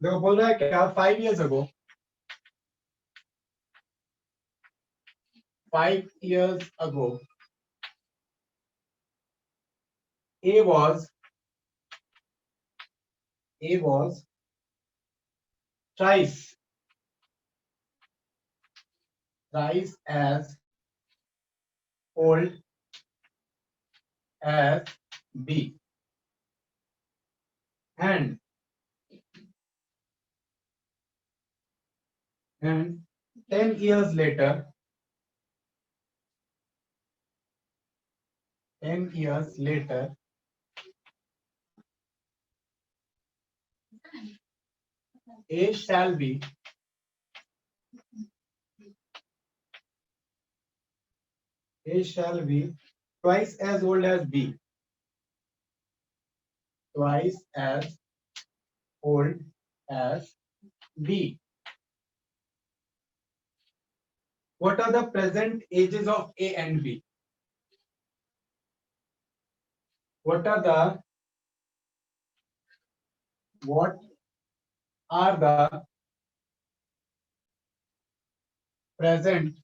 देखो बोल रहा है क्या 5 years ago, 5 years ago A was thrice as old as B, and 10 years later, 10 years later, A shall be twice as old as B, twice as old as B. What are the present ages of A and B? What are the present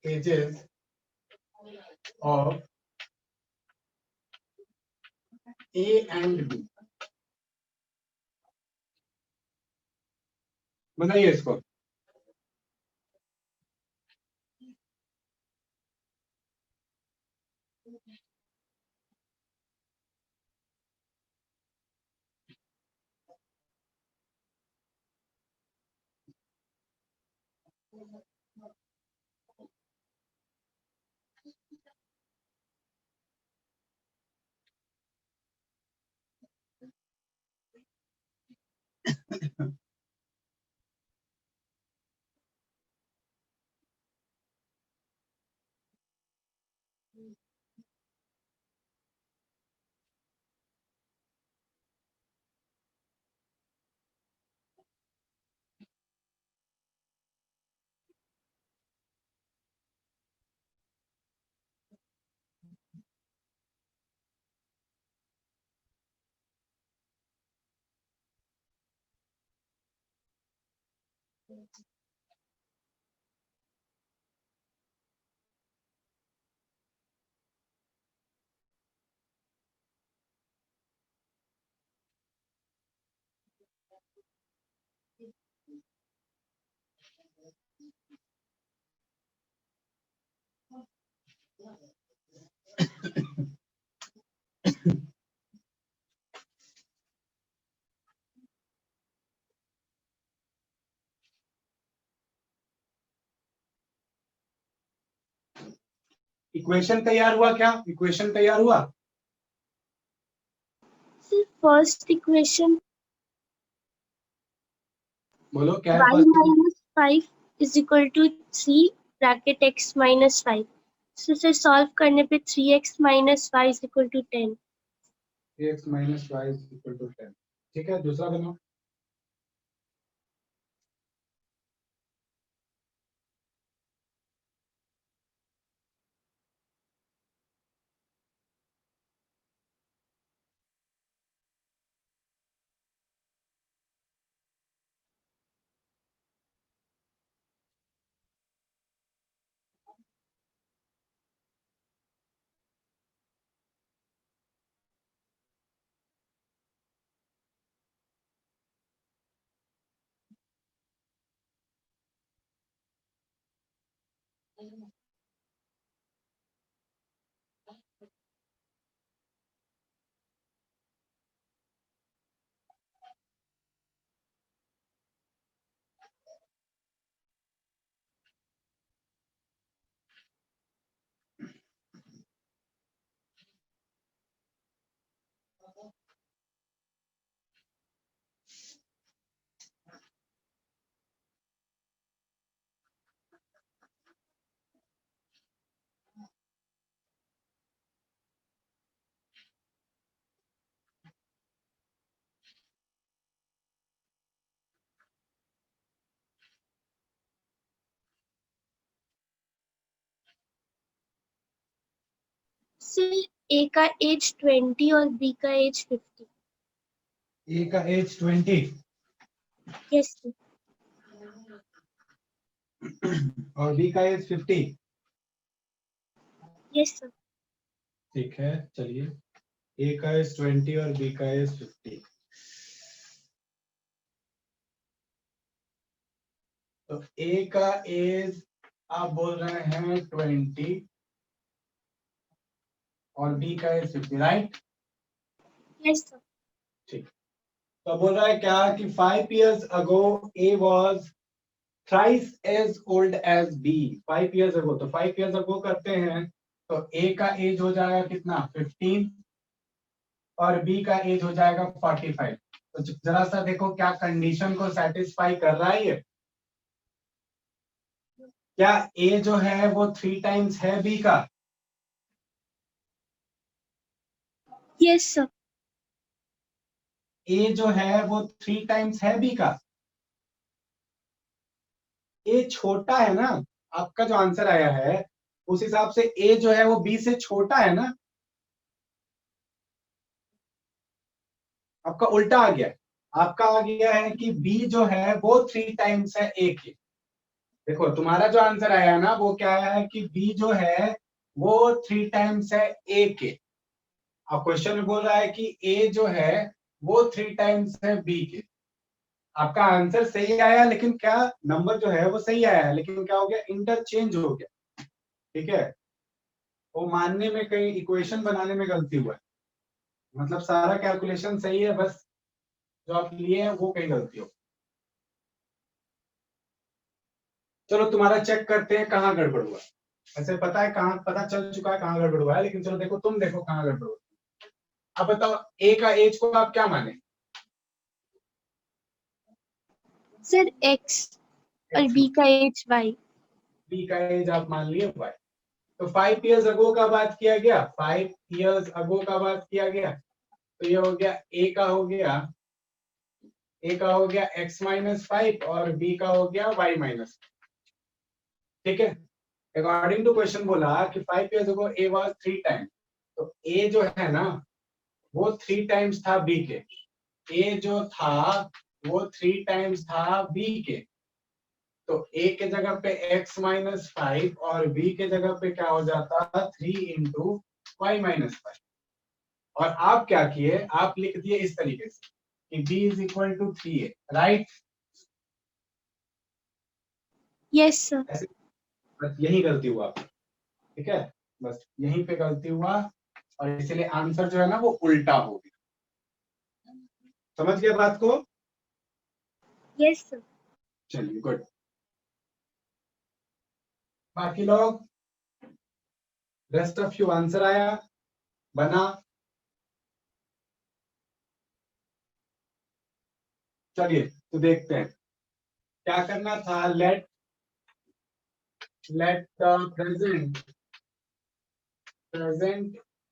ages of A and B? बताइए इसको. Equation तैयार हुआ क्या? Equation तैयार हुआ? First equation बोलो क्या है y first? minus 5 is equal to 3 bracket x minus 5. So इसे सॉल्व करने पे 3x minus y is equal to 10. 3x minus y is equal to 10. ठीक है, दूसरा बनाओ. से a का एज 20 और b का एज 50. ए का एज 20 Yes, sir. और बी का एज 50। Yes, sir. ठीक है, चलिए ए का एज 20 और बी का एज 50। तो ए का एज आप बोल रहे हैं 20 और बी का एज 50, राइट? Yes, sir. ठीक। तो बोल रहा है क्या कि 5 years ago A was thrice as old as B। 5 years ago, तो 5 years ago करते हैं तो A का एज हो जाएगा कितना 15 और B का एज हो जाएगा 45। तो जरा सा देखो क्या कंडीशन को सेटिस्फाई कर रहा है ये। क्या A जो है वो 3 टाइम्स है B का? Yes, sir. A जो है वो 3 टाइम्स है B का? A छोटा है ना, आपका जो आंसर आया है उस हिसाब से A जो है वो B से छोटा है ना। आपका उल्टा आ गया है, आपका आ गया है कि B जो है वो 3 टाइम्स है A के। देखो तुम्हारा जो आंसर आया ना वो क्या आया है कि B जो है वो 3 टाइम्स है A के। अब क्वेश्चन में बोल रहा है कि A जो है वो 3 टाइम्स है B के। आपका आंसर सही आया, लेकिन क्या नंबर जो है वो सही आया है, लेकिन क्या हो गया, इंटरचेंज हो गया। ठीक है, वो मानने में कहीं इक्वेशन बनाने में गलती हुआ है। मतलब सारा कैलकुलेशन सही है, बस जो आप लिए हैं वो कहीं गलती हो। चलो तुम्हारा चेक करते हैं कहाँ गड़बड़ हुआ। ऐसे पता है कहाँ, पता चल चुका है कहाँ गड़बड़ हुआ है, लेकिन चलो देखो, तुम देखो कहाँ गड़बड़ हुआ। अब बताओ ए का एज को आप क्या माने? Sir, X और B का एज Y। बी का एज आप मान लिए वाई। तो 5 years अगो का बात किया गया, 5 years अगो का बात किया गया, तो ये हो गया ए का हो गया, ए का हो गया x माइनस 5 और बी का हो गया y माइनस। ठीक है, अकॉर्डिंग टू क्वेश्चन बोला कि 5 years ago a was 3 times, तो a जो है ना वो 3 टाइम्स था b के। a जो था वो 3 टाइम्स था b के। तो a के जगह पे x माइनस 5 और b के जगह पे क्या हो जाता 3 इंटू वाई माइनस 5। और आप क्या किए, आप लिख दिए इस तरीके से कि b is equal to 3a, right? Yes, sir. ऐसे बस यही गलती हुआ, ठीक है, बस यहीं पे गलती हुआ और इसलिए आंसर जो है ना वो उल्टा हो गया। समझ गए बात को? Yes, sir. चलिए गुड। बाकी लोग, रेस्ट ऑफ यू आंसर आया, बना? चलिए तो देखते हैं क्या करना था। Let the present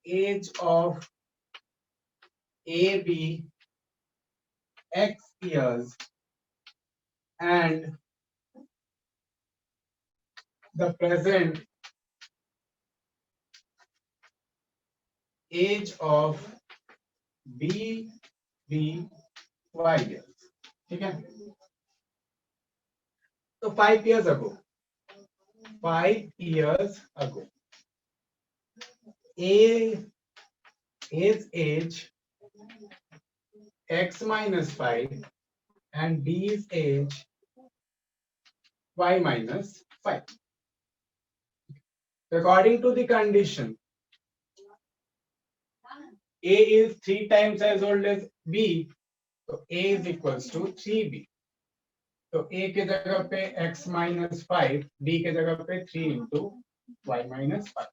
age of A B x years and the present age of b y years। ठीक है, तो 5 years ago, 5 years ago A his age x minus 5 and B's age y minus 5. According to the condition, A is 3 times as old as B, so A is equals to 3B. तो A के जगह पे x minus 5, B के जगह पे 3 into y minus 5।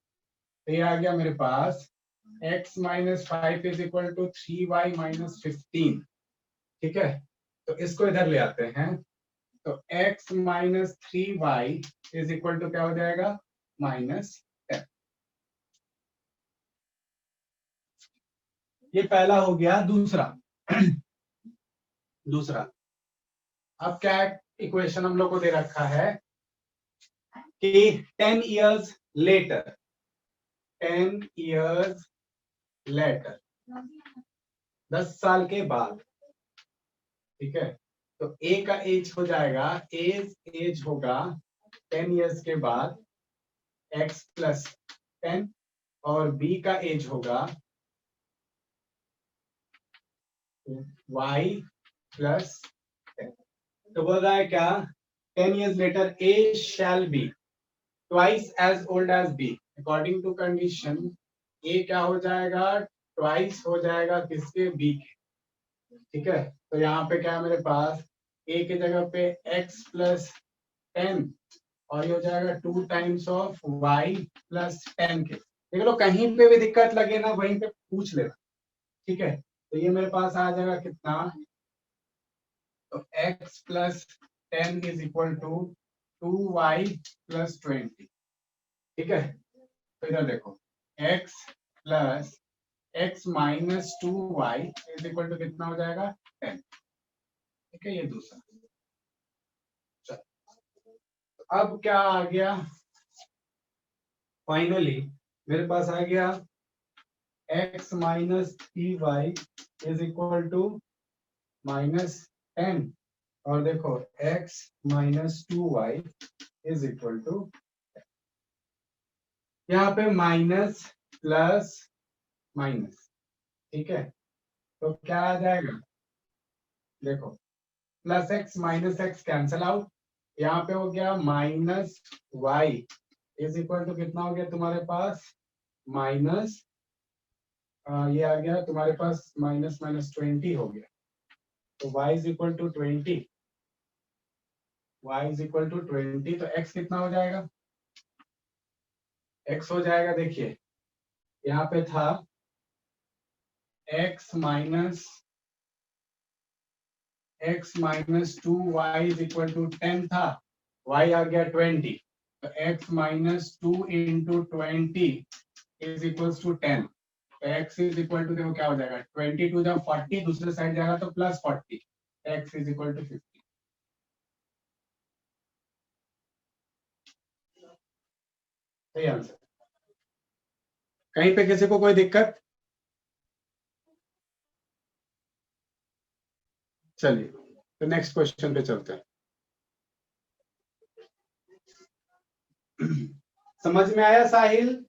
तो ये आ गया मेरे पास x minus 5 is equal to 3y minus 15। ठीक है, तो इसको इधर ले आते हैं, तो x minus 3y is equal to क्या हो जाएगा -10। ये पहला हो गया। दूसरा दूसरा अब क्या इक्वेशन हम लोग को दे रखा है कि 10 years later 10 years later 10 साल के बाद ठीक है। तो ए का एज हो जाएगा, एज होगा 10 इयर्स के बाद x प्लस 10, और बी का एज होगा y प्लस 10। तो बोल रहा है क्या, 10 years later A shall be twice as old as B according to condition। A क्या हो जाएगा, twice हो जाएगा किसके, B के। ठीक है, तो यहाँ पे क्या है मेरे पास, A के जगह पे x प्लस 10 और ये हो जाएगा 2 टाइम्स ऑफ y प्लस 10 के। देख लो कहीं पे भी दिक्कत लगे ना वहीं पे पूछ लेना। ठीक है, तो ये मेरे पास आ जाएगा कितना, तो x plus 10 is equal to 2y plus 20। ठीक है, तो इधर देखो x plus x minus 2y is equal to कितना हो जाएगा 10। ठीक है, ये दूसरा। चलो, तो अब क्या आ गया, फाइनली मेरे पास आ गया x minus 3y is equal to -10, और देखो x minus 2y is equal to, यहाँ पे माइनस प्लस माइनस। ठीक है, तो क्या आ जाएगा, देखो plus x minus x cancel out, यहाँ पे हो गया minus y is equal to कितना हो गया तुम्हारे पास, माइनस ये आ गया तुम्हारे पास माइनस माइनस 20 हो गया। तो y is equal to 20, y is equal to 20, तो x कितना हो जाएगा, x हो जाएगा, देखिए यहाँ पे था x minus 2y is equal to 10 था, y आ गया 20, तो x minus 2 into 20 is equal to 10। तो x इज इक्वल टू देखो क्या हो जाएगा, 22 जब 40 दूसरे साइड जाएगा तो plus 40, x is equal to 50। सही आंसर। कहीं पे किसी को कोई दिक्कत, चलिए तो नेक्स्ट क्वेश्चन पे चलते हैं। समझ में आया साहिल?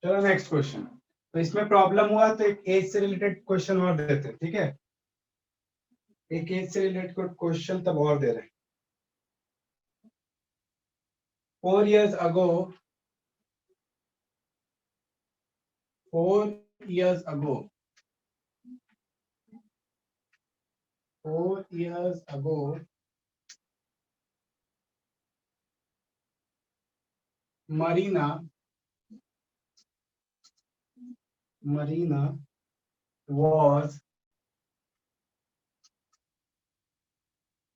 चलो नेक्स्ट क्वेश्चन। तो इसमें प्रॉब्लम हुआ तो एक एज से रिलेटेड क्वेश्चन और देते हैं, ठीक है, एक एज से रिलेटेड क्वेश्चन तब और दे रहे हैं। 4 years ago, 4 years ago, 4 years ago, Marina was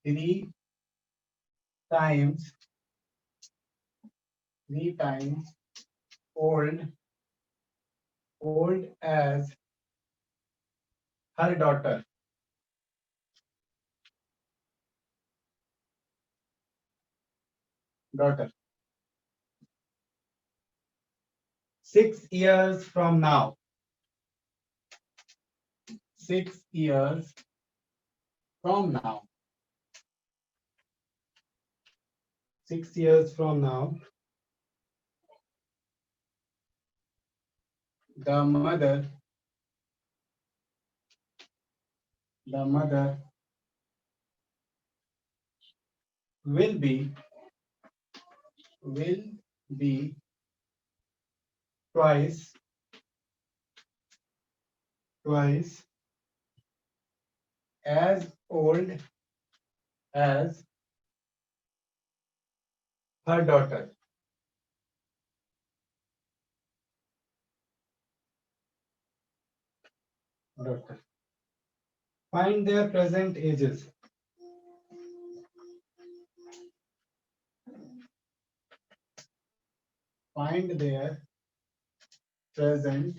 3 times old as her daughter. Daughter. 6 years from now. 6 years from now. 6 years from now, the mother will be twice as old as her daughter. Find their present ages. Find their present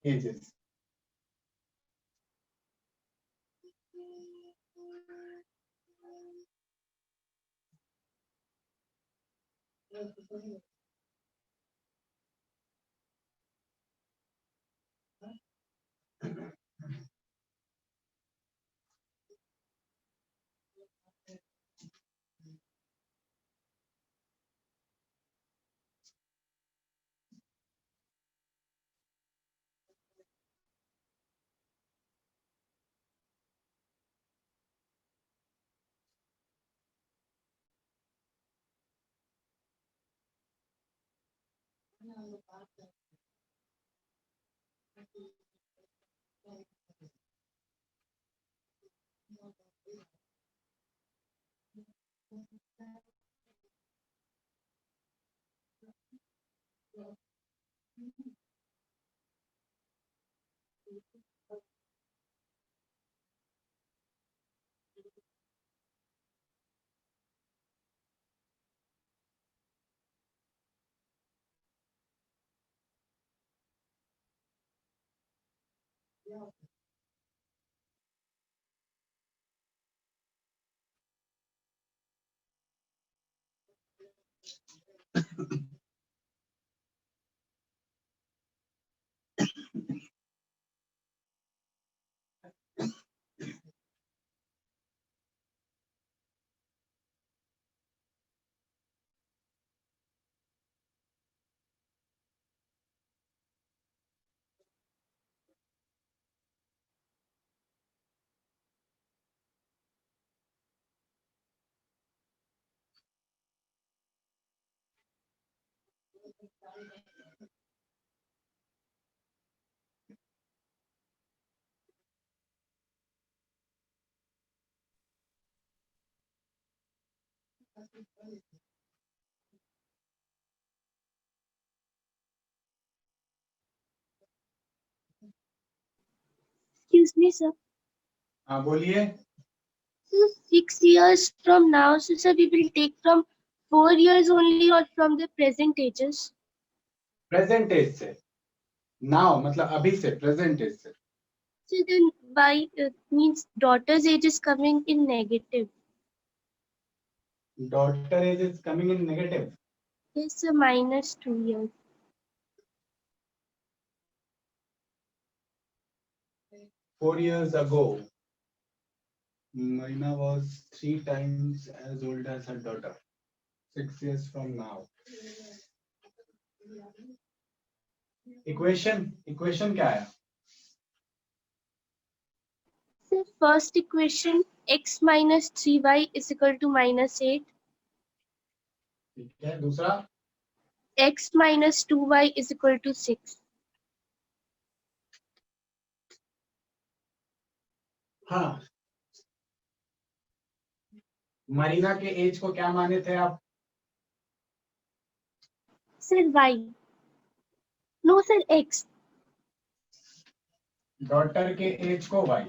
ages. Excuse me, sir. हाँ बोलिए. So 6 years from now, so sir, we will take from 4 years only or from the present ages. Present age से. Now मतलब अभी से, present age से. So then by means daughter's age is coming in negative. Daughter age is coming in negative. Yes, sir, minus 2 years. 4 years ago, Marina was 3 times as old as her daughter. 6 years from now. Equation क्या है? So first equation, x minus 3y is equal to minus 8. ठीक है. दूसरा X minus 2y is equal to 6. हाँ. मरीना के as को क्या माने थे आप? Sir, y. No, sir, x. Daughter के एज को y.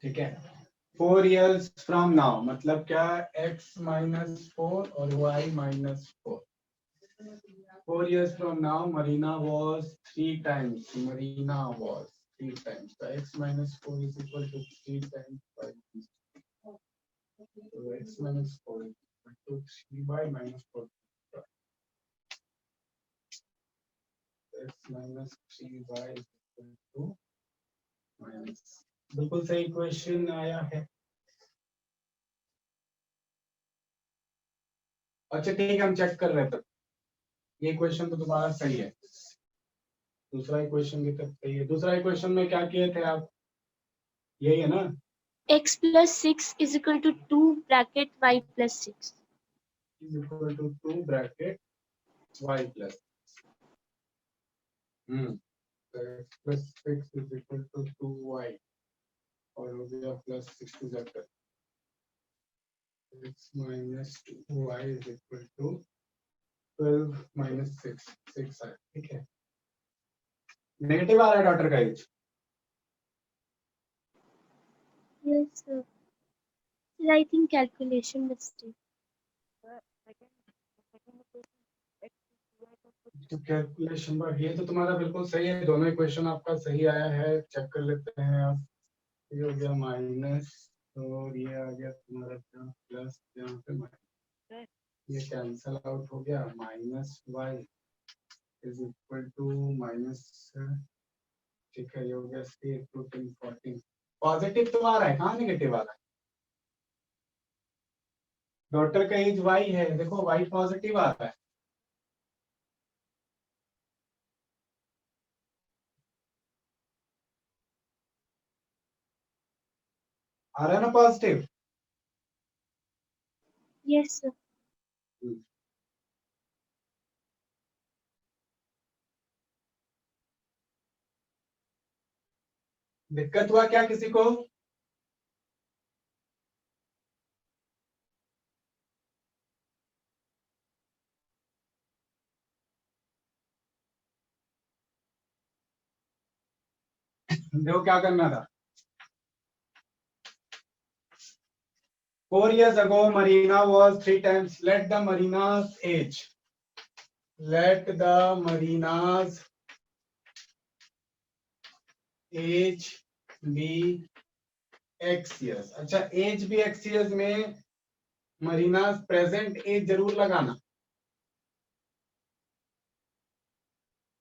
ठीक है. 4 years from now मतलब क्या? x minus 4 और y minus 4. 4 years from now, Marina was 3 times. Marina was 3 times. So x minus 4 is equal to 3 times y. So x minus 4 is equal to 3y minus 4. X minus 3y is equal to minus. बिल्कुल सही question आया है. अच्छा ठीक है, हम check कर रहे थे. ये क्वेश्चन तो तुम्हारा सही है. दूसरा इक्वेशन भी तक सही है. दूसरा इक्वेशन में क्या किए थे आप? यही है ना? X plus 6 is equal to 2 bracket y plus 6. Is equal to 2 bracket y plus. So x plus 6 is equal to 2y और हो गया plus 6 to z तक. X minus 2y is equal to 12 minus 6. 6 है. ठीक है. Negative आ रहा है daughter का age. Yes, sir. Sir, I think calculation mistake. तो कैलकुलेशन बार ये तो तुम्हारा बिल्कुल सही है, दोनों इक्वेशन आपका सही आया है, चेक कर लेते हैं आप। ये हो गया माइनस और ये आ गया तुम्हारा क्या प्लस, यहाँ पे माइनस, ये कैंसल आउट हो गया, minus y is equal to minus, ठीक है, ये हो गया 8 to 10 14। पॉजिटिव तो आ रहा है, कहाँ नेगेटिव आ रहा है? डॉटर का एज वाई है, देखो वाई पॉजिटिव आ रहा है। आ रहा है ना पॉजिटिव? Yes, sir. दिक्कत हुआ क्या किसी को? देखो क्या करना था। 4 years ago, Marina was 3 times. Let the Marina's age. Let the Marina's age be X years. अच्छा, एज भी X years में Marina's present age जरूर लगाना,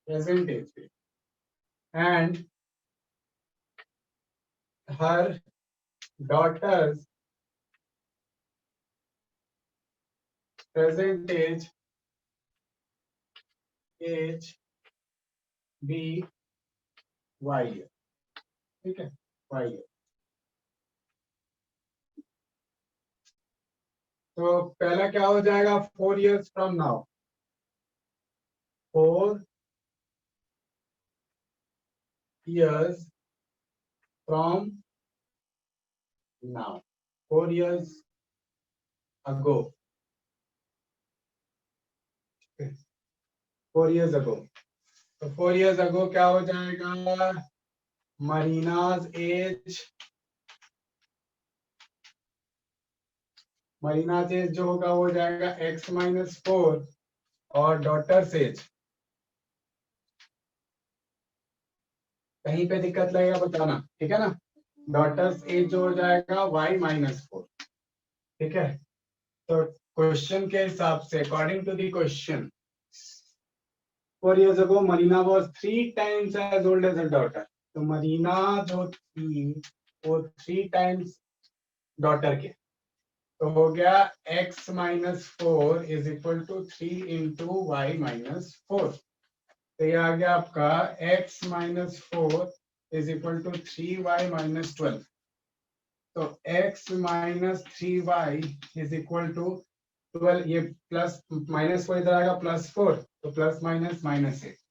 present age पे, and her daughter's present age be Y year. ठीक है, Y year. तो पहला क्या हो जाएगा? 4 years from now. 4 years from now. 4 years ago. 4 years ago. तो 4 years ago क्या हो जाएगा? मरीनाज एज, मरीनाज एज जो होगा वो हो जाएगा x माइनस 4 और डॉटर्स एज, कहीं पे दिक्कत लगेगा बताना, ठीक है ना? डॉटर्स एज जो हो जाएगा y माइनस 4, ठीक है? तो क्वेश्चन के हिसाब से, according to the question, 4 years ago Marina was 3 times as old as her daughter. तो मरीना जो थी वो 3 times डॉटर के, तो हो गया x minus 4 is equal to 3 into y minus 4। तो ये आ गया आपका x minus 4 is equal to 3y minus 12। तो x minus 3y is equal to 12, ये प्लस माइनस को इधर आएगा प्लस 4, तो plus minus minus 8।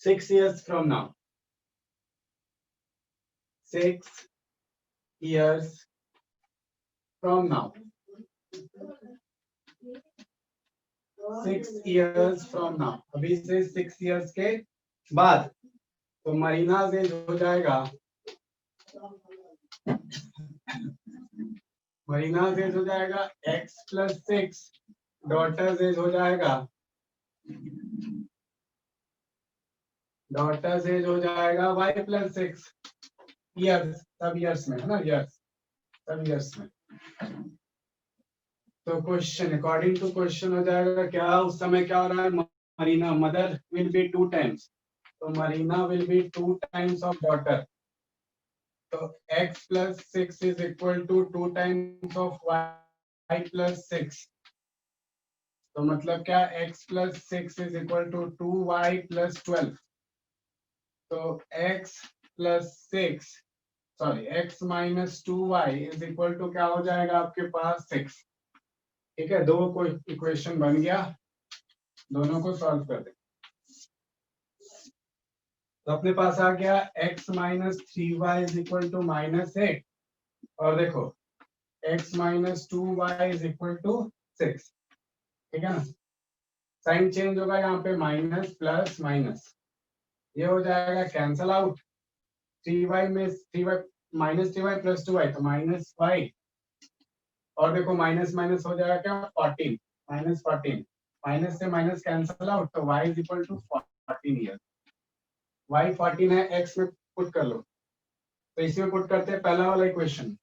6 years from now. 6 years from now. 6 years from now. अभी से 6 years के बाद, तो मरीना एज हो जाएगा, मरीना एज हो जाएगा x प्लस 6, डॉटर्स एज हो जाएगा, डॉटर्स एज हो जाएगा y प्लस 6 ईयर्स, सब ईयर्स में है ना, ईयर्स सब ईयर्स में। तो क्वेश्चन, अकॉर्डिंग टू क्वेश्चन हो जाएगा क्या, उस समय क्या हो रहा है? Marina mother will be 2 times, तो Marina will be 2 times of daughter, तो x plus 6 is equal to 2 times of y plus 6। तो मतलब क्या, x plus 6 is equal to 2y plus 12। तो x plus 6, sorry x minus 2y is equal to क्या हो जाएगा आपके पास 6। ठीक है, दो कोई इक्वेशन बन गया, दोनों को सॉल्व कर दे। तो अपने पास आ गया x minus 3y is equal to minus 8, और देखो x minus 2y is equal to 6, ठीक है ना? साइन चेंज होगा यहाँ पे, माइनस प्लस माइनस, ये हो जाएगा कैंसल आउट, 3y में 3y minus 3y plus 2y, तो माइनस y, और देखो माइनस माइनस हो जाएगा क्या, 14, -14, माइनस से माइनस कैंसल आउट, तो y is equal to 14 year. y 14 है, x में पुट कर लो, तो इसमें पुट करते हैं पहला वाला इक्वेशन,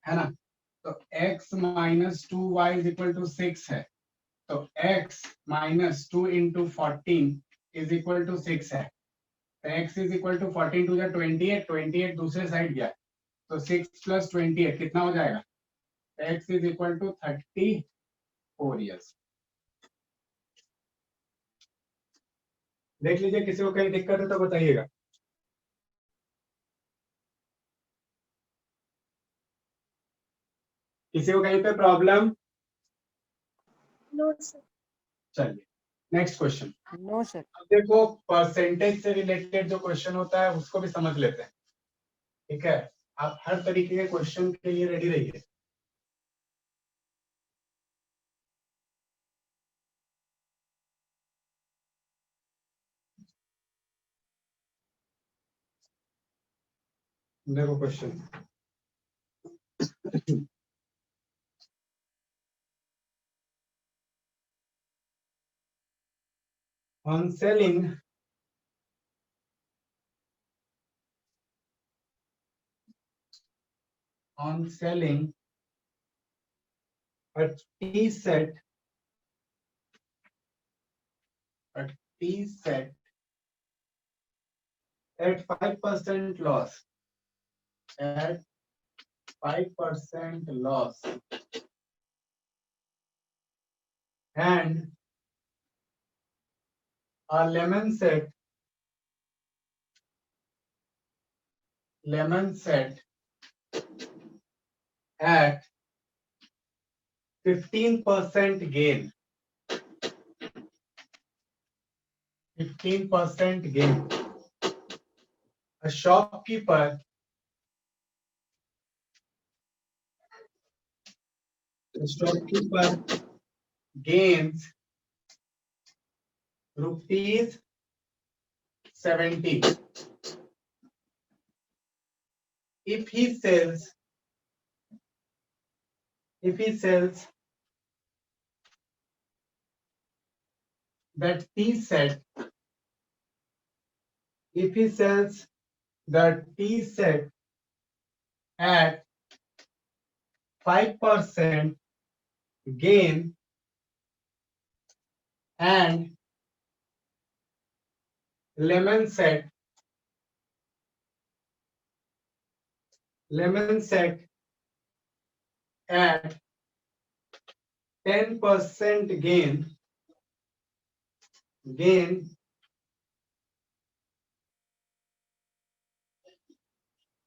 है ना। तो x minus 2y is equal to 6 है, तो x minus 2 into 14 is equal to 6 है, तो x is equal to 14 two 28, 28 दूसरे साइड गया, तो 6 प्लस 28 कितना हो जाएगा, x is equal to 34 years. देख लीजिए, किसी को कहीं दिक्कत है तो बताइएगा। किसी को कहीं पे प्रॉब्लम? No sir. चलिए नेक्स्ट क्वेश्चन। No sir. अब देखो परसेंटेज से रिलेटेड जो क्वेश्चन होता है उसको भी समझ लेते हैं, ठीक है। आप हर तरीके के क्वेश्चन के लिए रेडी रहिए। देखो question, on selling a tea set at 5% loss, at 5% loss, and a lemon set at 15% gain, 15% gain. A shopkeeper gains rupees 70 if he sells that tea set, if he sells the tea set at 5% gain and lemon set at 10% gain,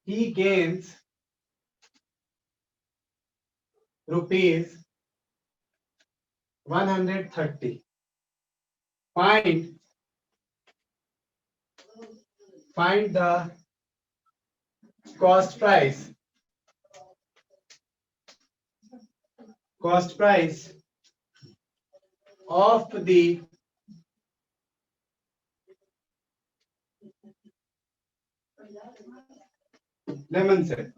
he gains rupees 130. Find the cost price of the lemon set.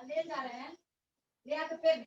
ले जा रहे हैं ले आके फिर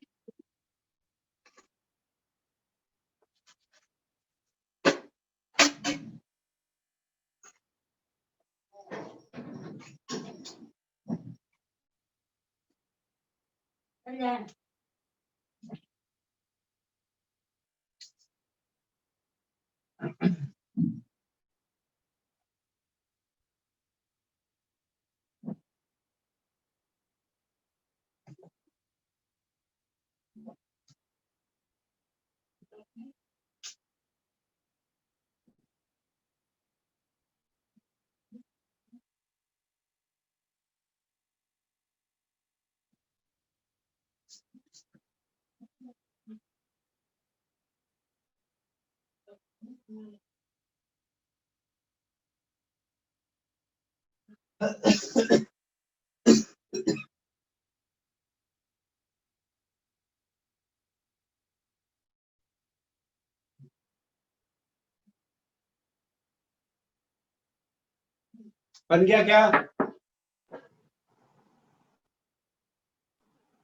बन गया क्या?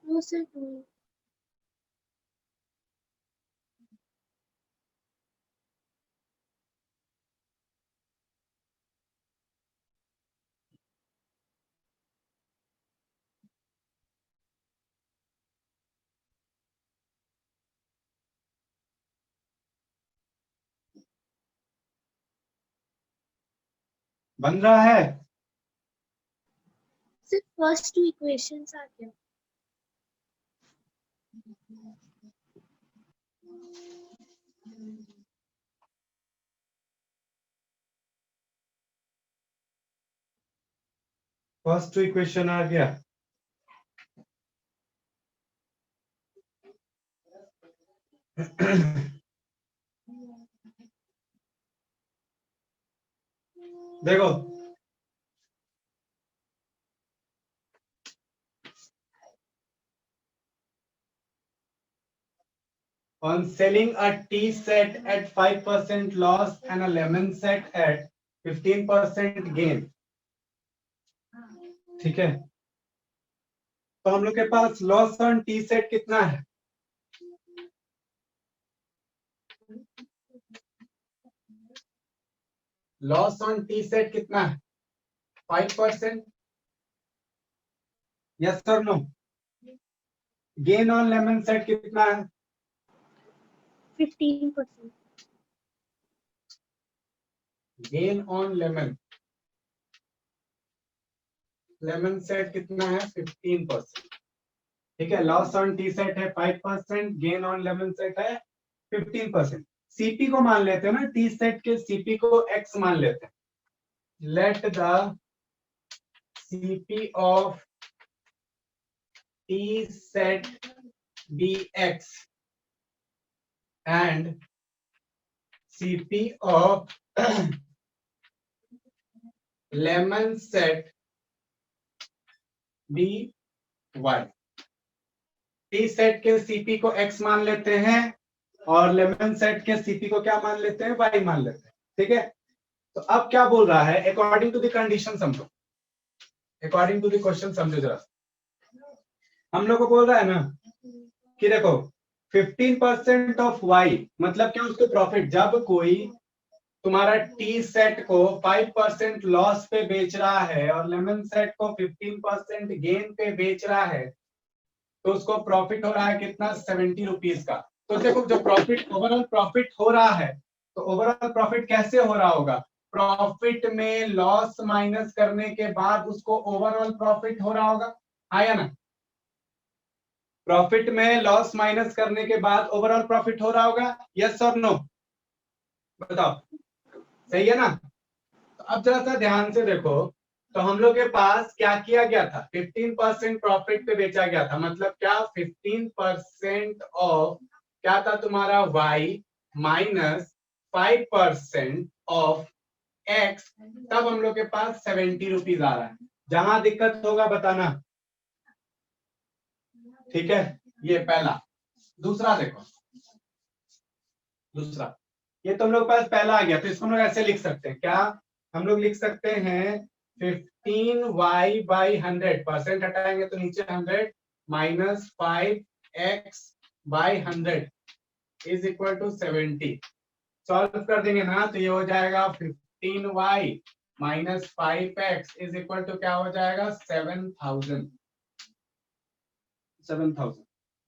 No sir, no. बन रहा है? Sir, first two equations are there. First two equation आ गया। देखो on selling a tea set at 5% loss and a lemon set at 15% gain, ठीक है, तो हम लोग के पास लॉस ऑन टी सेट कितना है? लॉस ऑन टी सेट कितना है? 5%? यस और no? Gain on lemon set कितना है? 15%. गेन ऑन लेमन सेट कितना है? 15%। ठीक है, लॉस ऑन टी सेट है 5%, गेन ऑन लेमन सेट है 15%। सीपी को मान लेते हैं ना, टी सेट के सीपी को एक्स मान लेते हैं। Let the CP of T set be x and CP of lemon set be y। T set के सीपी को x मान लेते हैं और लेमन सेट के सीपी को क्या मान लेते हैं? y मान लेते हैं। ठीक है, तो अब क्या बोल रहा है? अकॉर्डिंग टू द कंडीशन समझो, अकॉर्डिंग टू द क्वेश्चन समझो जरा। हम लोग को बोल रहा है ना कि देखो 15% ऑफ y मतलब क्या? उसको प्रॉफिट। जब कोई तुम्हारा टी सेट को 5% लॉस पे बेच रहा है और लेमन सेट को 15% गेन पे बेच रहा है, तो उसको प्रॉफिट हो रहा है कितना? 70 रुपीज का। तो देखो, जो प्रॉफिट, ओवरऑल प्रॉफिट हो रहा है, तो ओवरऑल प्रॉफिट कैसे हो रहा होगा? प्रॉफिट में लॉस माइनस करने के बाद उसको ओवरऑल प्रॉफिट हो रहा होगा, आया ना? प्रॉफिट में लॉस माइनस करने के बाद ओवरऑल प्रॉफिट हो रहा होगा, यस और नो? बताओ, सही है ना? तो अब जरा सा ध्यान से देखो, तो हम लोग के पास क्या किया गया था, 15% प्रॉफिट पे बेचा गया था, मतलब क्या 15% ऑफ क्या था तुम्हारा y माइनस 5% ऑफ x, तब हम लोग के पास 70 रुपीज आ रहा है। जहां दिक्कत होगा बताना, ठीक है। ये पहला। दूसरा देखो, दूसरा ये तुम लोग पास पहला आ गया, तो इसको हम लोग ऐसे लिख सकते हैं, क्या हम लोग लिख सकते हैं 15y बाई 100, परसेंट हटाएंगे तो नीचे 100 minus 5x by 100 is equal to 70। Solve कर देंगे ना तो ये हो जाएगा 15y minus 5x is equal to क्या हो जाएगा 7000।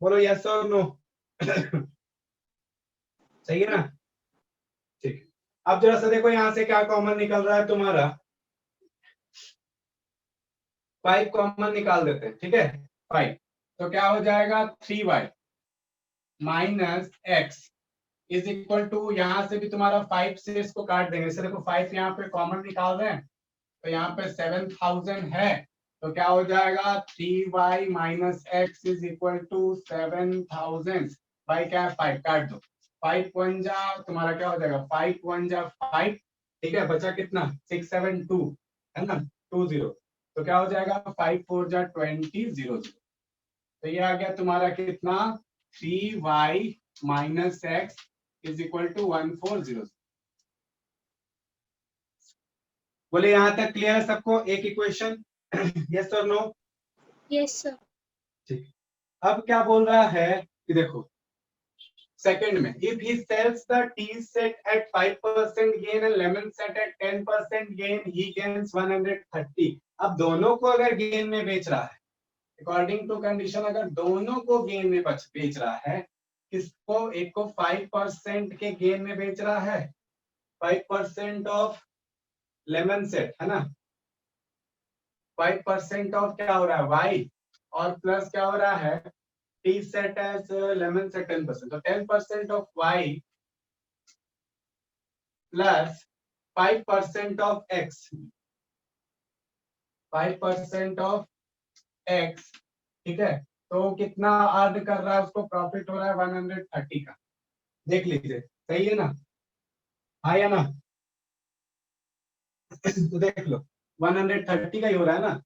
बोलो यस और नो। सही है ना, ठीक है। अब जरा सा देखो यहां से क्या कॉमन निकल रहा है तुम्हारा, 5 कॉमन निकाल देते हैं, ठीक है। 5 तो क्या हो जाएगा 3y minus x is equal to, यहां से भी तुम्हारा 5 से इसको काट देंगे, इसे देखो 5 यहाँ पे कॉमन निकाल रहे हैं तो यहाँ पे 7000 है, तो क्या हो जाएगा 3y minus x is equal to 7000 by क्या है 5, काट दो, 5 1 जा तुम्हारा क्या हो जाएगा 5 1 जा 5, ठीक है। बचा कितना 672 है ना 20, तो क्या हो जाएगा 5 4 जा 20 0 0, तो ये आ गया तुम्हारा कितना 3y minus x is equal to 1400। बोले यहां तक क्लियर है सबको, एक इक्वेशन, यस और नो? Yes, sir. ठीक। अब क्या बोल रहा है कि देखो सेकंड में, if he sells the T set at 5% gain and lemon set at 10% gain, he gains 130। अब दोनों को अगर गेन में बेच रहा है, अकॉर्डिंग टू कंडीशन, अगर दोनों को गेन में बेच रहा है, किसको, एक को 5% के गेन में बेच रहा है, 5% ऑफ लेमन सेट है ना, 5% ऑफ क्या हो रहा है y, और प्लस क्या हो रहा है T set as lemon set 10%, तो 10% of y plus 5% of x, 5% of x, ठीक है। तो कितना अर्न कर रहा है, उसको प्रॉफिट हो रहा है 130 का, देख लीजिए सही है ना, हाँ या ना? तो देख लो 130 का ही हो रहा है ना,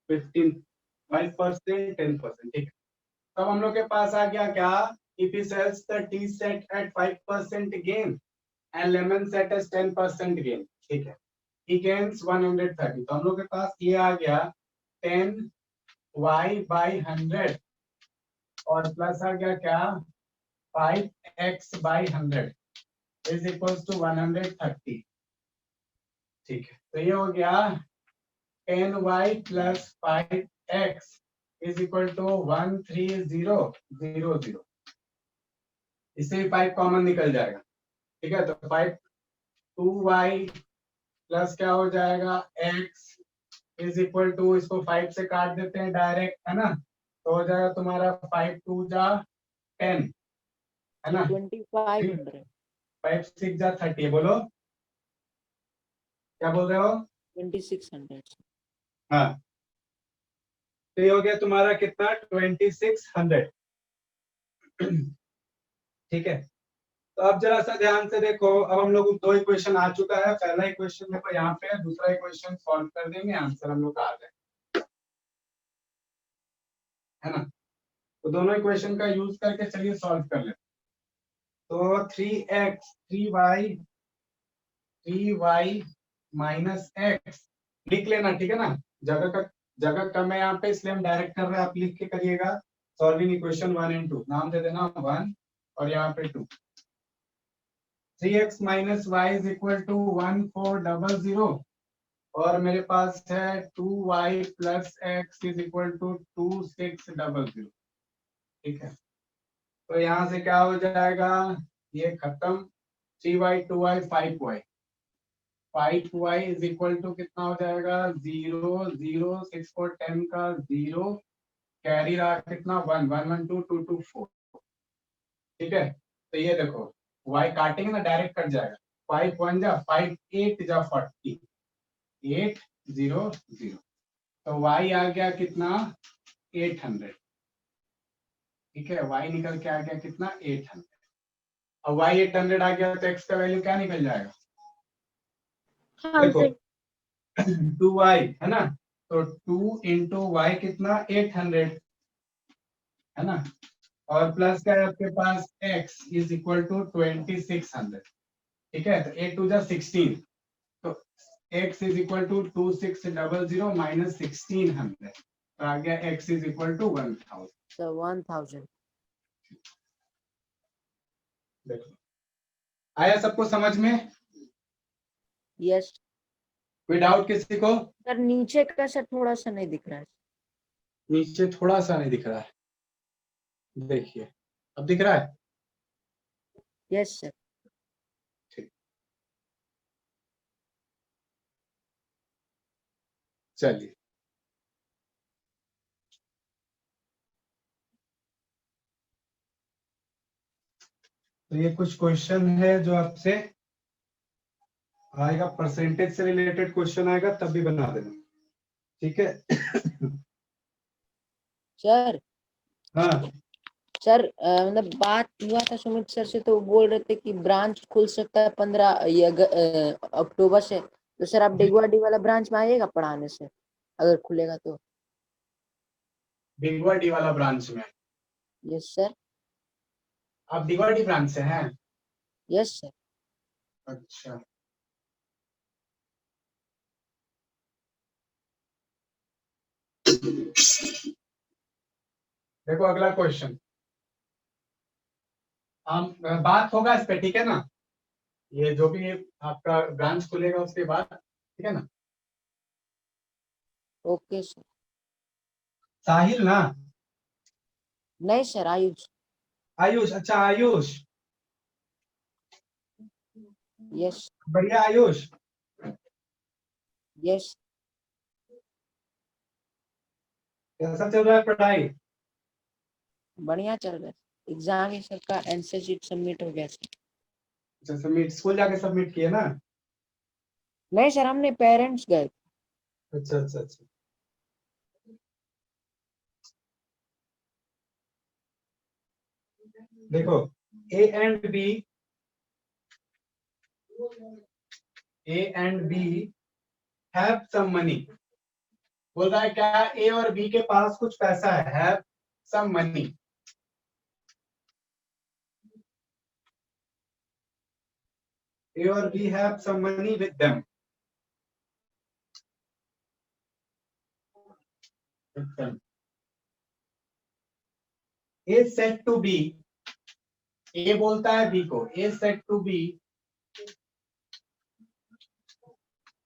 15 5% 10%, ठीक है। तब हम लोग के पास आ गया क्या, if he sells the tea set at 5% gain and lemon set as 10% gain, ठीक है, he gains 130, तो हम लोग के पास ये आ गया 10y by 100 और प्लस आ गया क्या 5x by 100 is equals to 130, ठीक है। तो ये हो गया 10y plus 5x is equal to 13000, इससे 5 कॉमन निकल जाएगा, ठीक है। तो 5 2y प्लस क्या हो जाएगा x इज इक्वल टू, इसको 5 से काट देते हैं डायरेक्ट है ना, तो हो जाएगा तुम्हारा 5 2 जा 10 है ना, 2500 5 6 जा 30, बोलो क्या बोल रहे हो? 2600 हाँ, तो ये हो गया तुम्हारा कितना 2600, ठीक है। तो अब जरा सा ध्यान से देखो, अब हम लोग दो इक्वेशन आ चुका है, पहला इक्वेशन देखो यहाँ पे, दूसरा इक्वेशन सॉल्व कर देंगे, आंसर हम लोग का आ जाए, है ना। तो दोनों इक्वेशन का यूज करके चलिए सॉल्व कर लेते। तो 3x 3y माइनस x लिख लेना, ठीक है ना, जगह कम है यहाँ पे, इसलिए हम डायरेक्ट कर रहे हैं, आप लिख के करिएगा। सॉल्विंग इक्वेशन 1 एंड 2, नाम दे देना 1 और यहाँ पे 2। 3x minus y is equal to 1400 और मेरे पास है 2y plus x is equal to 2600, ठीक है। तो यहाँ से क्या हो जाएगा, ये खत्म, 3y 2y 5y, 5y is equal to कितना हो जाएगा 0 0 6 4 10 का 0, कैरी रहा कितना 1 1 1 2 2 2 4, ठीक है। तो ये देखो y काटेंगे ना डायरेक्ट कट जाएगा, 5 1 जा 5 8 जा 40, 800। तो y आ गया कितना 800। ठीक है, y निकल के आ गया कितना 800। अब y 800 आ गया तो x का वैल्यू क्या निकल जाएगा, देखो 1000। 2y है ना, तो 2 इंटू वाई कितना 800 है ना, और प्लस का है आपके पास x इज इक्वल टू 2600। ठीक है, तो 8 2 जा 16, तो x is equal to 2600 minus 1600, तो आ गया x is equal to 1000। So 1000. देखो आया सबको समझ में, Yes. कोई डाउट किसी को, सर नीचे का सर थोड़ा सा नहीं दिख रहा है. नीचे थोड़ा सा नहीं दिख रहा है, देखिए अब दिख रहा है। Yes sir. चलिए तो ये कुछ क्वेश्चन है जो आपसे आएगा, परसेंटेज से रिलेटेड क्वेश्चन आएगा तब भी बना देना, ठीक है। सर हाँ सर मतलब बात हुआ था सुमित सर से, तो वो बोल रहे थे कि ब्रांच खुल सकता है 15 अक्टूबर से. तो सर आप डिगवाडी वाला ब्रांच में आइएगा पढ़ाने से, अगर खुलेगा तो. डिगवाडी वाला ब्रांच में, यस सर. आप डिगवाडी ब्रांच से हैं? Yes sir. अच्छा देखो अगला क्वेश्चन, हम बात होगा इस पे, ठीक है ना, ये जो भी आपका ब्रांच खुलेगा उसके बाद, ठीक है ना। Okay sir. साहिल ना, नहीं सर आयुष. आयुष, अच्छा आयुष, यस. बढ़िया आयुष, यस. कैसा चल रहा है पढ़ाई? बढ़िया चल रहा है. एग्जाम ही सर का आंसर शीट सबमिट हो गया सर. अच्छा सबमिट, स्कूल जाके सबमिट किए ना? नहीं सर हमने पेरेंट्स गए. अच्छा अच्छा अच्छा, देखो A and B have some money, बोल रहा है क्या ए और बी के पास कुछ पैसा है, हैव सम मनी। ए और B have some money with them, A said to B, A बोलता है बी को, ए सेड टू बी,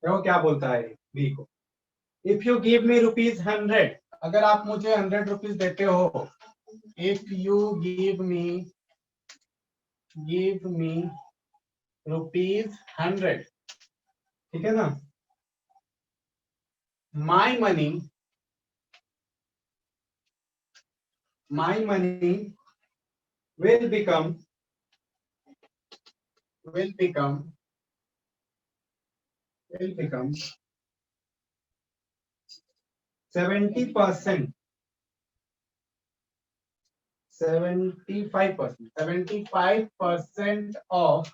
देखो क्या बोलता है बी को, इफ यू गिव मी ₹100, अगर आप मुझे 100 रुपीज देते हो, इफ यू गिव मी ₹100, ठीक है ना, my money will become 70%, 75% of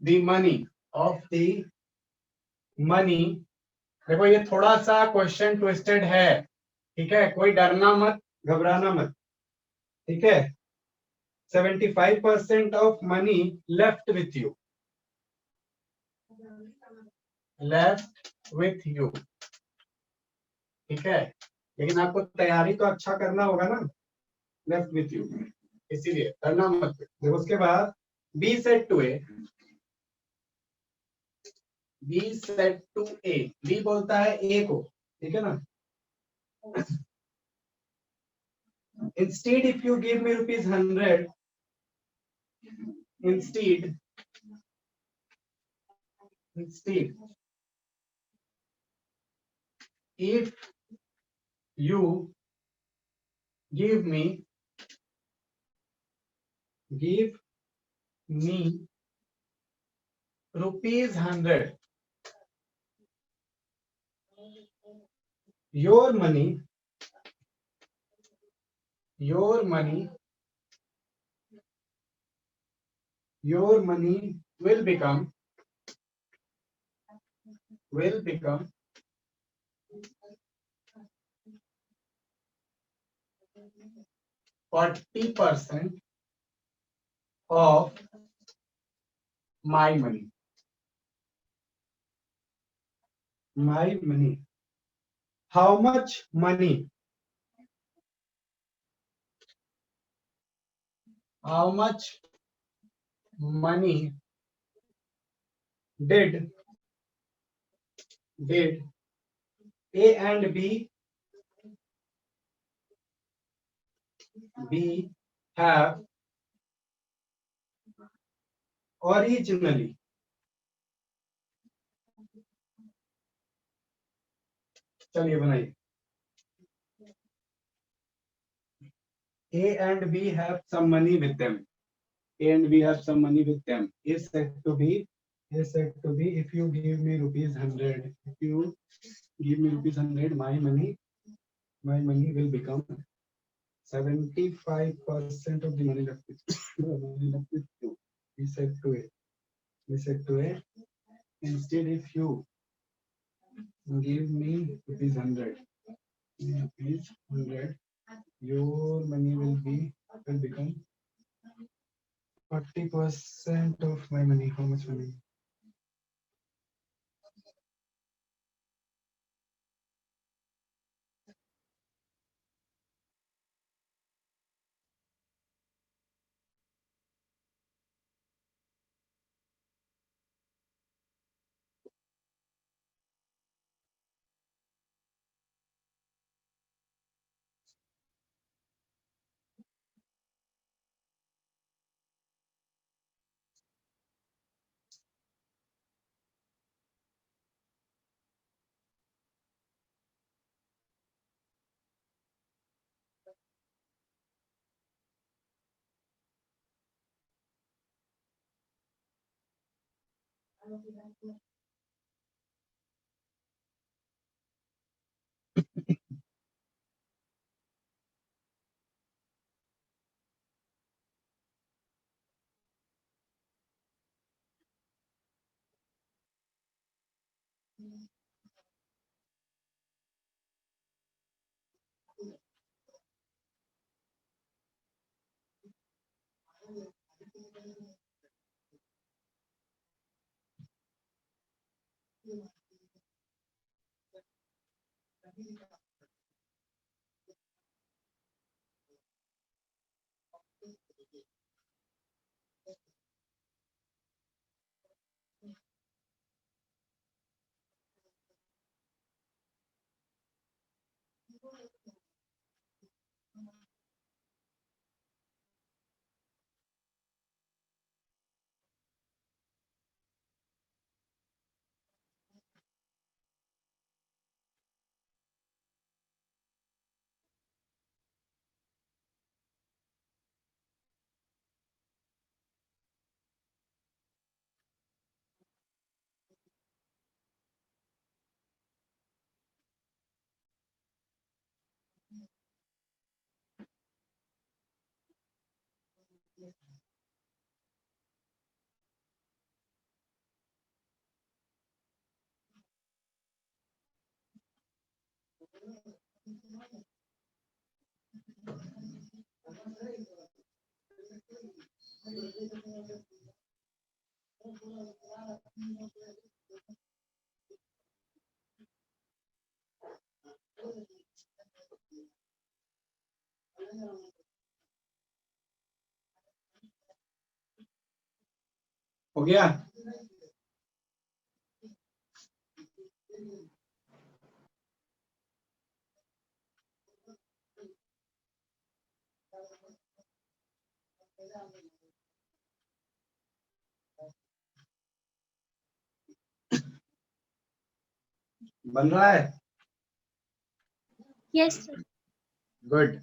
the money, देखो ये थोड़ा सा क्वेश्चन ट्विस्टेड है, ठीक है, कोई डरना मत, घबराना मत, ठीक है। 75% of money left with you, ठीक है, लेकिन आपको तैयारी तो अच्छा करना होगा ना, लेफ्ट विथ यू, इसीलिए डरना मत। देखो उसके बाद B said to A, B बोलता है ए को, ठीक है ना, instead if you give me ₹100, instead if you give me ₹100, your money your money will become 40% of my money. How much money? How much money did A and B have originally? चलिए बनाइए. A and B have some money with them. A and B have some money with them. Is said to be if you give me rupees 100, if you give me rupees 100, my money will become 75% of the money left with you. We said to A, instead if you give me rupees 100, your money will become 40% of my money. How much money? हो गया? बन रहा है? Yes, sir. Good.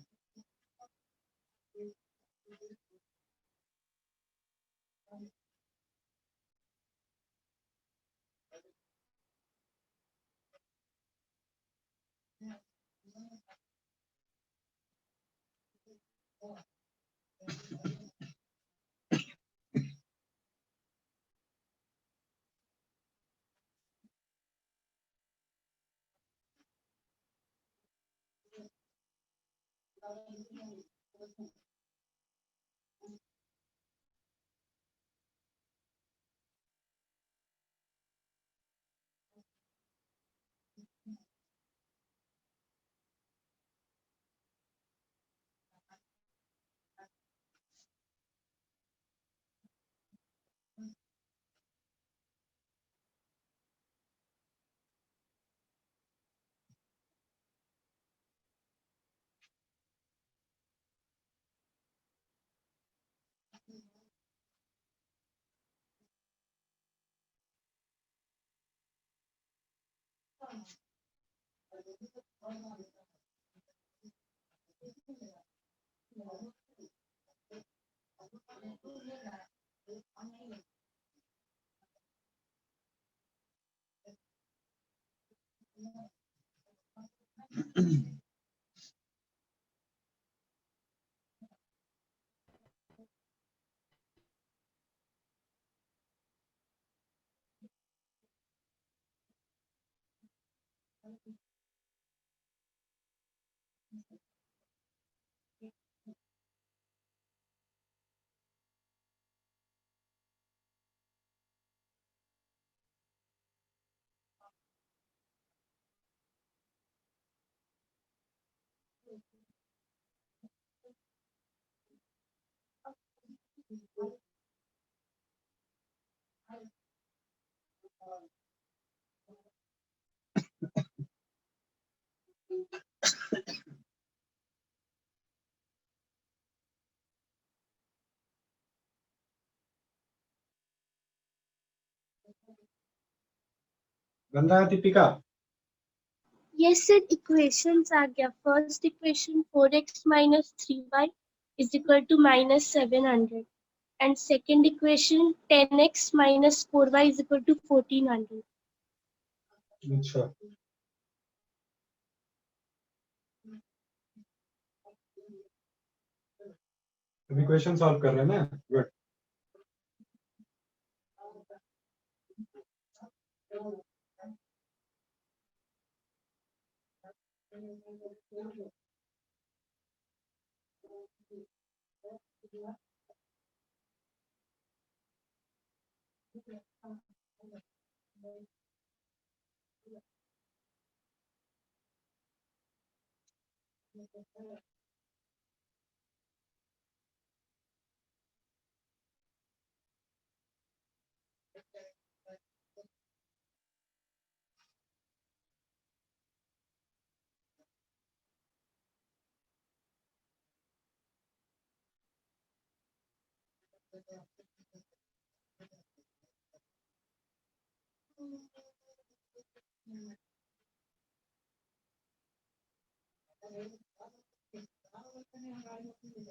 बंदा है Deepika? Yes sir, equations आ गया. First equation 4x minus 3y is equal to minus 700. And second equation 10x minus 4y is equal to 1400. अच्छा, अभी क्वेश्चन सॉल्व कर रहे हैं ना? गुड.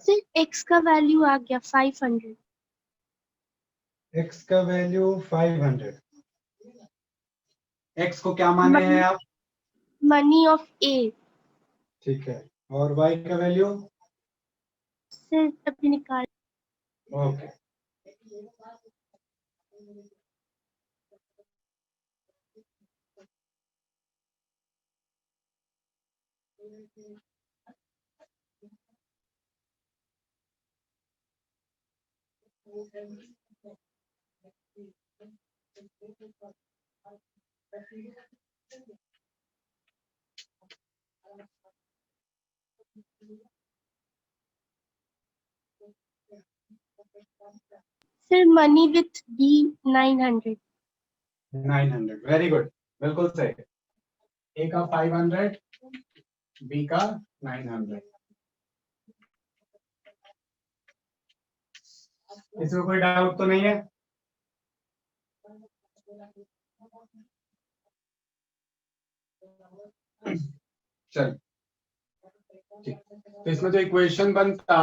Sir, x का वैल्यू आ गया 500. x का वैल्यू 500. x को क्या माने हैं आप? Money of A. ठीक है. और y का वैल्यू? सर अभी निकाल. Okay. Sir money with B 900. 900. Very good. बिल्कुल सही. A का 500, B का 900. इसमें कोई डाउट तो नहीं है? चल ठीक. तो इसमें जो इक्वेशन बनता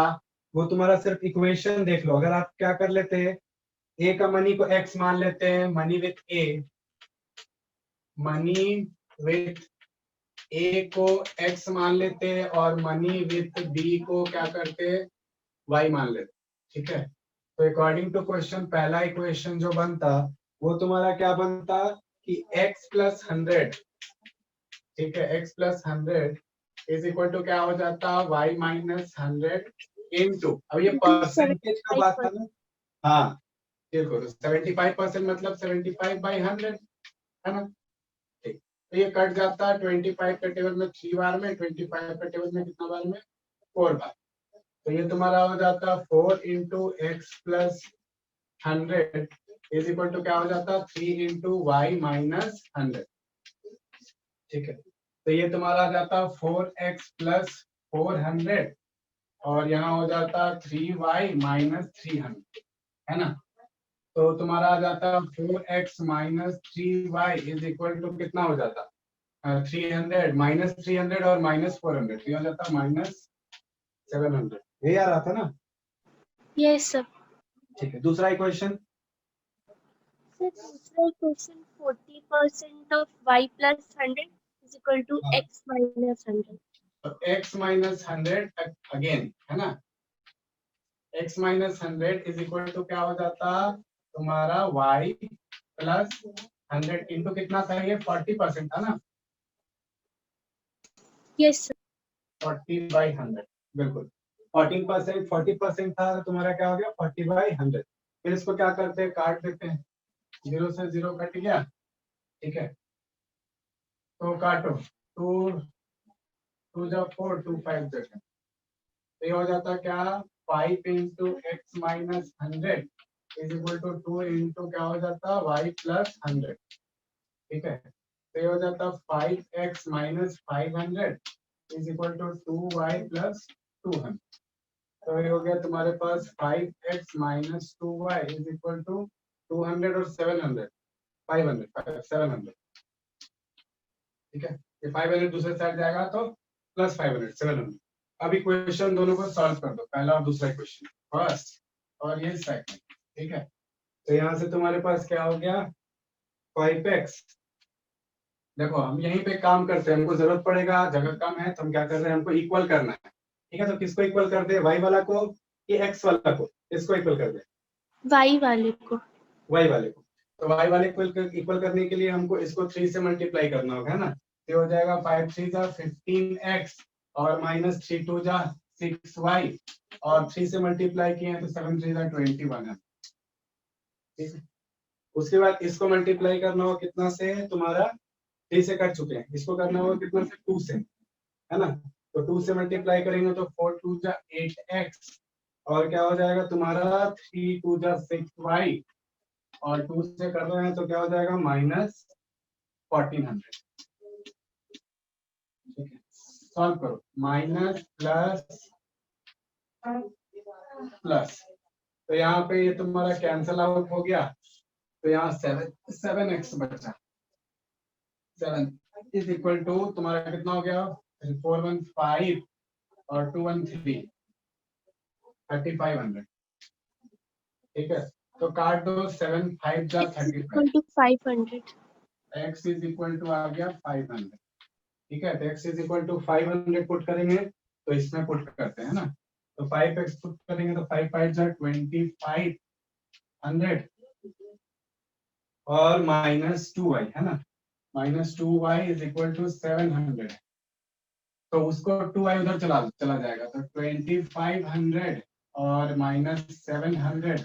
वो तुम्हारा सिर्फ इक्वेशन देख लो. अगर आप क्या कर लेते हैं, ए का मनी को x मान लेते हैं, money with A, money with A को x मान लेते हैं और मनी विथ बी को क्या करते हैं, y मान लेते. ठीक है. तो अकॉर्डिंग टू क्वेश्चन पहला इक्वेशन जो बनता वो तुम्हारा क्या बनता कि x प्लस 100. ठीक है, x plus 100 is equal to क्या हो जाता y माइनस 100 इंटू, अब ये Into परसेंटेज का बात था 75%. ना। हाँ देखो 75% मतलब 75/100 है ना। ठीक, तो ये कट जाता है 25 के टेबल में 3 बार में, 25 के टेबल में कितना बार में 4 बार। तो ये तुम्हारा हो जाता 4 into x plus 100 is equal to क्या हो जाता 3 इंटू वाई माइनस 100। ठीक है, तो ये तुम्हारा आ जाता 4x प्लस 400 और यहाँ हो जाता 3y माइनस 300 है ना। तो तुम्हारा आ जाता 4x minus 3y is equal to कितना हो जाता 300 माइनस 300 और माइनस 400, ये हो जाता माइनस 700। ये आ रहा था ना। Yes, sir. ठीक है, दूसरा इक्वेशन। Sir, दूसरा equation 40% of y plus 100 is equal to हाँ। x minus 100. तो x माइनस 100 अगेन है ना, x minus 100 is equal to क्या हो जाता तुम्हारा y प्लस 100 इंटू कितना था ये 40% था ना, Yes, sir. 40/100 बिल्कुल। 14% 40% था तो तुम्हारा क्या हो गया 40/100। फिर इसको क्या करते हैं काट देते हैं, 0 से 0 कट गया। ठीक है, तो काटो 2 2 जा 4 2 5 जा, तो ये हो जाता क्या 5 into x minus 100 is equal to 2 into क्या हो जाता y प्लस 100। ठीक है, तो ये हो जाता 5x minus 500 is equal to 2y plus 200। तो ये हो गया तुम्हारे पास 5x minus 2y is equal to 200 और 700 500 700। ठीक है, ये 500 दूसरे साइड जाएगा तो प्लस 500 700। अब इक्वेशन दोनों को सॉल्व कर दो, पहला और दूसरा इक्वेशन, फर्स्ट और ये सेकंड। ठीक है, तो यहाँ से तुम्हारे पास क्या हो गया 5x। देखो हम यहीं पे काम करते हैं, हमको जरूरत पड़ेगा, जगह कम है तो हम क्या कर रहे हैं, हमको इक्वल करना है। ठीक है, तो किसको इक्वल कर दे, y वाला को कि x वाला को, इसको इक्वल कर दे y वाले को. y वाले को। तो y वाले को इक्वल करने के लिए हमको इसको 3 से मल्टीप्लाई करना होगा है ना। तो हो जाएगा 5 3 जा 15x और माइनस 3 2 जा 6y और 3 से मल्टीप्लाई किए हैं तो 7 3 जा 21 है। ठीक है, उसके बाद इसको मल्टीप्लाई करना होगा कितना से, तुम्हारा 3 से कट चुके हैं, इसको करना होगा कितना से 2 से है ना। तो 2 से मल्टीप्लाई करेंगे तो 4 2 जा 8x और क्या हो जाएगा तुम्हारा 3 2 जा 6y और 2 से कर रहे हैं तो क्या हो जाएगा माइनस 1400। ठीक है, सॉल्व करो, माइनस प्लस प्लस, तो यहाँ पे ये तुम्हारा कैंसल आउट हो गया, तो यहाँ 7x बचा। 7 इज इक्वल टू तुम्हारा कितना हो गया 415 और 213 3500। ठीक है, तो काट दो 7 5 जा x is 35, equal to 500. x is equal to आ गया 500। ठीक है, तो x is equal to 500 put करेंगे तो इसमें पुट करते हैं ना, तो 5x पुट करेंगे तो 5 5 जा 2500 और माइनस 2y है ना, minus 2y is equal to 700। तो उसको 2y उधर चला जाएगा तो 2500 और minus 700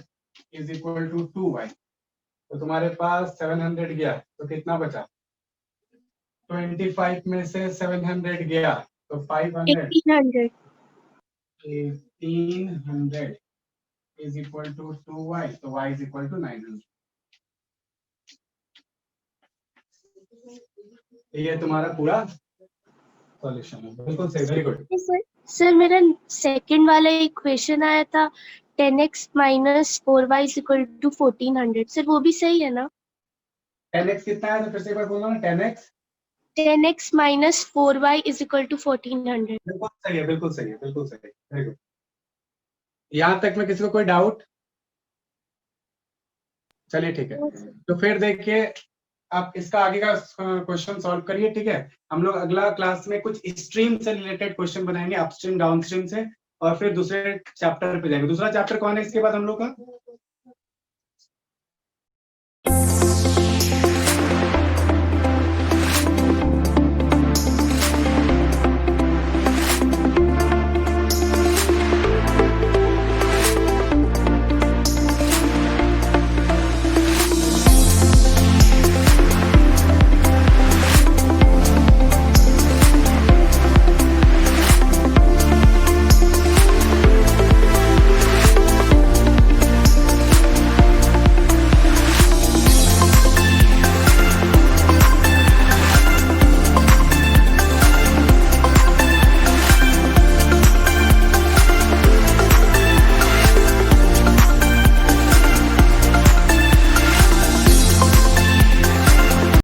is equal to 2y। तो तुम्हारे पास 700 गया तो कितना बचा, 25 में से 700 गया तो 500 1800. 1800 इज इक्वल टू 2y, तो y इज इक्वल टू 900। ये तुम्हारा पूरा सॉल्यूशन है, बिल्कुल सही, वेरी गुड। सर मेरा सेकंड वाला इक्वेशन आया था 10x minus 4y is equal to 1400. Sir वो भी सही है ना? 10x कितना है, तो फिर से एक बार बोलना ना, 10x 10x minus 4y is equal to 1400. बिल्कुल सही है, बिल्कुल सही है, बिल्कुल सही है, वेरी गुड। यहाँ तक में किसी को कोई डाउट? चलिए ठीक है, तो फिर देखिए आप इसका आगे का क्वेश्चन सॉल्व करिए। ठीक है, हम लोग अगला क्लास में कुछ स्ट्रीम से रिलेटेड क्वेश्चन बनाएंगे, अपस्ट्रीम डाउनस्ट्रीम से, और फिर दूसरे चैप्टर पे जाएंगे। दूसरा चैप्टर कौन है इसके बाद हम लोग का?